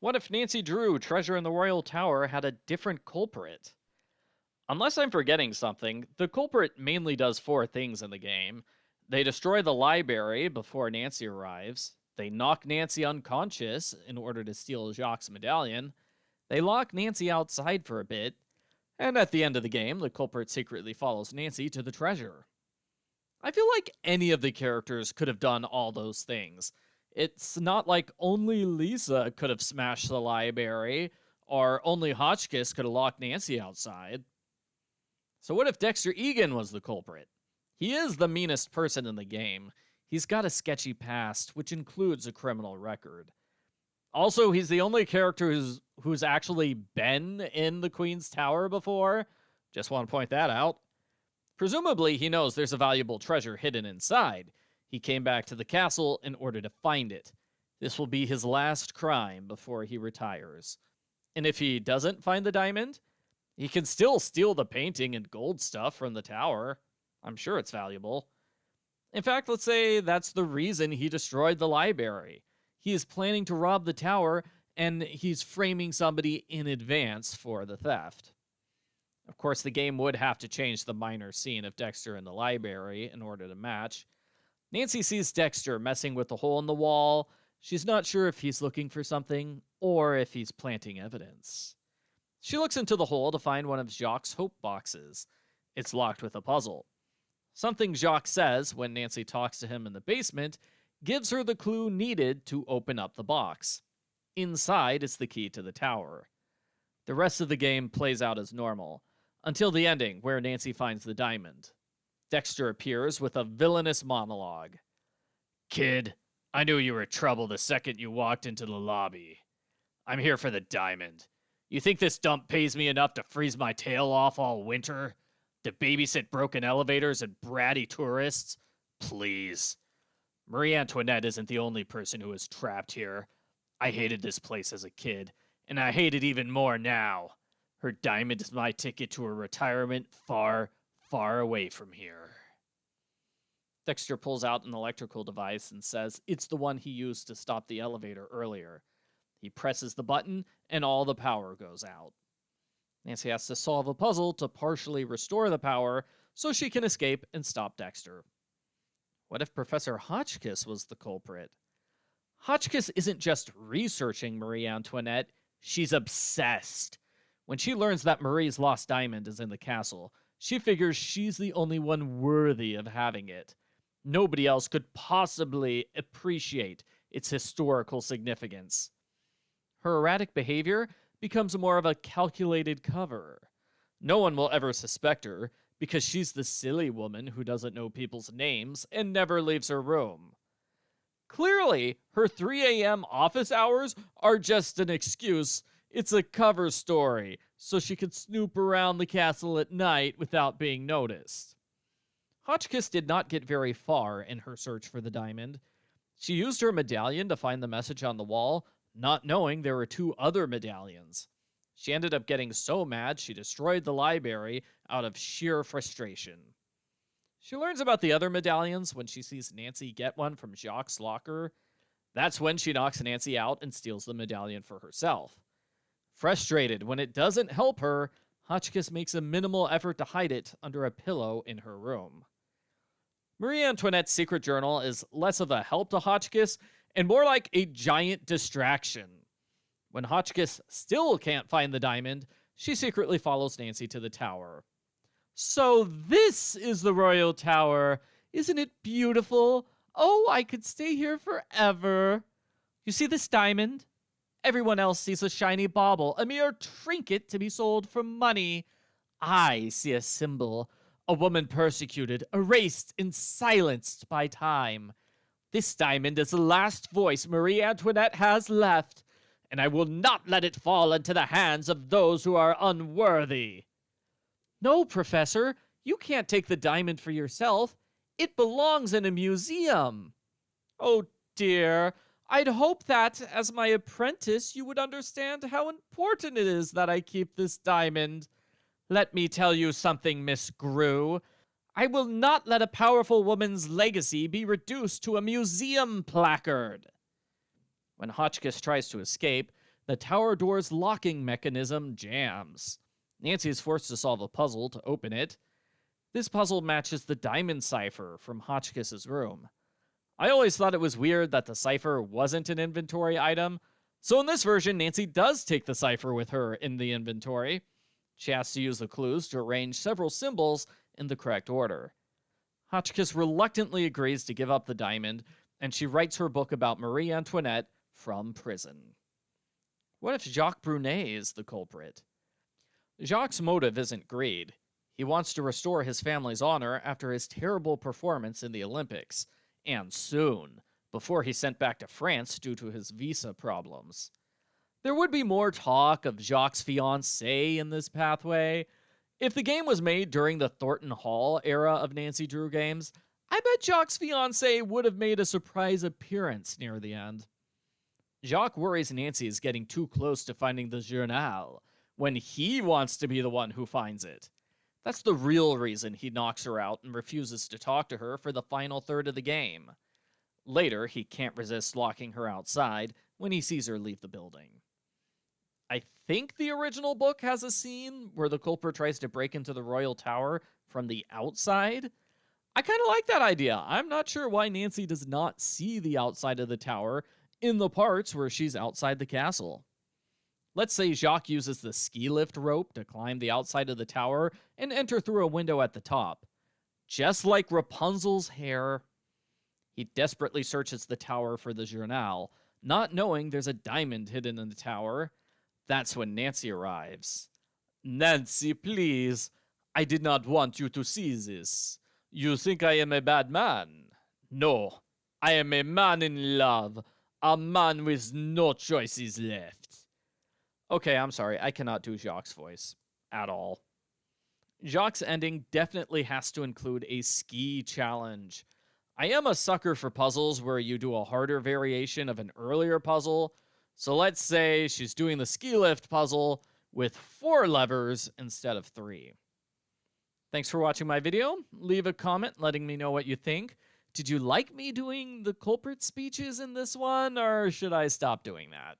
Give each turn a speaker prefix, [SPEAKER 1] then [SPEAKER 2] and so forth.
[SPEAKER 1] What if Nancy Drew, treasure in the Royal Tower, had a different culprit? Unless I'm forgetting something, the culprit mainly does four things in the game. They destroy the library before Nancy arrives, they knock Nancy unconscious in order to steal Jacques' medallion, they lock Nancy outside for a bit, and at the end of the game, the culprit secretly follows Nancy to the treasure. I feel like any of the characters could have done all those things. It's not like only Lisa could have smashed the library, or only Hotchkiss could have locked Nancy outside. So what if Dexter Egan was the culprit? He is the meanest person in the game. He's got a sketchy past, which includes a criminal record. Also, he's the only character who's actually been in the Queen's Tower before. Just want to point that out. Presumably, he knows there's a valuable treasure hidden inside. He came back to the castle in order to find it. This will be his last crime before he retires. And if he doesn't find the diamond, he can still steal the painting and gold stuff from the tower. I'm sure it's valuable. In fact, let's say that's the reason he destroyed the library. He is planning to rob the tower, and he's framing somebody in advance for the theft. Of course, the game would have to change the minor scene of Dexter in the library in order to match. Nancy sees Dexter messing with the hole in the wall. She's not sure if he's looking for something or if he's planting evidence. She looks into the hole to find one of Jacques' hope boxes. It's locked with a puzzle. Something Jacques says when Nancy talks to him in the basement gives her the clue needed to open up the box. Inside is the key to the tower. The rest of the game plays out as normal, until the ending where Nancy finds the diamond. Dexter appears with a villainous monologue. "Kid, I knew you were trouble the second you walked into the lobby. I'm here for the diamond. You think this dump pays me enough to freeze my tail off all winter? To babysit broken elevators and bratty tourists? Please. Marie Antoinette isn't the only person who is trapped here. I hated this place as a kid, and I hate it even more now. Her diamond is my ticket to a retirement far, far away from here." Dexter pulls out an electrical device and says it's the one he used to stop the elevator earlier. He presses the button, and all the power goes out. Nancy has to solve a puzzle to partially restore the power so she can escape and stop Dexter. What if Professor Hotchkiss was the culprit? Hotchkiss isn't just researching Marie Antoinette, she's obsessed. When she learns that Marie's lost diamond is in the castle, she figures she's the only one worthy of having it. Nobody else could possibly appreciate its historical significance. Her erratic behavior becomes more of a calculated cover. No one will ever suspect her because she's the silly woman who doesn't know people's names and never leaves her room. Clearly, her 3 a.m. office hours are just an excuse. It's a cover story, so she can snoop around the castle at night without being noticed. Hotchkiss did not get very far in her search for the diamond. She used her medallion to find the message on the wall, not knowing there were 2 other medallions. She ended up getting so mad she destroyed the library out of sheer frustration. She learns about the other medallions when she sees Nancy get one from Jacques' locker. That's when she knocks Nancy out and steals the medallion for herself. Frustrated when it doesn't help her, Hotchkiss makes a minimal effort to hide it under a pillow in her room. Marie Antoinette's secret journal is less of a help to Hotchkiss and more like a giant distraction. When Hotchkiss still can't find the diamond, she secretly follows Nancy to the tower. "So this is the Royal Tower. Isn't it beautiful? Oh, I could stay here forever. You see this diamond? Everyone else sees a shiny bauble, a mere trinket to be sold for money. I see a symbol, a woman persecuted, erased, and silenced by time. This diamond is the last voice Marie Antoinette has left, and I will not let it fall into the hands of those who are unworthy." "No, Professor, you can't take the diamond for yourself. It belongs in a museum." "Oh dear, I'd hope that, as my apprentice, you would understand how important it is that I keep this diamond. Let me tell you something, Miss Grew. I will not let a powerful woman's legacy be reduced to a museum placard." When Hotchkiss tries to escape, the tower door's locking mechanism jams. Nancy is forced to solve a puzzle to open it. This puzzle matches the diamond cipher from Hotchkiss's room. I always thought it was weird that the cipher wasn't an inventory item, so in this version, Nancy does take the cipher with her in the inventory. She has to use the clues to arrange several symbols in the correct order. Hotchkiss reluctantly agrees to give up the diamond, and she writes her book about Marie Antoinette from prison. What if Jacques Brunais is the culprit? Jacques' motive isn't greed. He wants to restore his family's honor after his terrible performance in the Olympics, and soon, before he's sent back to France due to his visa problems. There would be more talk of Jacques' fiancée in this pathway. If the game was made during the Thornton Hall era of Nancy Drew games, I bet Jacques' fiancée would have made a surprise appearance near the end. Jacques worries Nancy is getting too close to finding the journal, when he wants to be the one who finds it. That's the real reason he knocks her out and refuses to talk to her for the final third of the game. Later, he can't resist locking her outside when he sees her leave the building. I think the original book has a scene where the culprit tries to break into the Royal Tower from the outside. I kind of like that idea. I'm not sure why Nancy does not see the outside of the tower in the parts where she's outside the castle. Let's say Jacques uses the ski lift rope to climb the outside of the tower and enter through a window at the top. Just like Rapunzel's hair. He desperately searches the tower for the journal, not knowing there's a diamond hidden in the tower. That's when Nancy arrives. "Nancy, please. I did not want you to see this. You think I am a bad man? No. I am a man in love. A man with no choices left." Okay, I'm sorry. I cannot do Jacques' voice. At all. Jacques' ending definitely has to include a ski challenge. I am a sucker for puzzles where you do a harder variation of an earlier puzzle. So let's say she's doing the ski lift puzzle with 4 levers instead of 3. Thanks for watching my video. Leave a comment letting me know what you think. Did you like me doing the culprit speeches in this one, or should I stop doing that?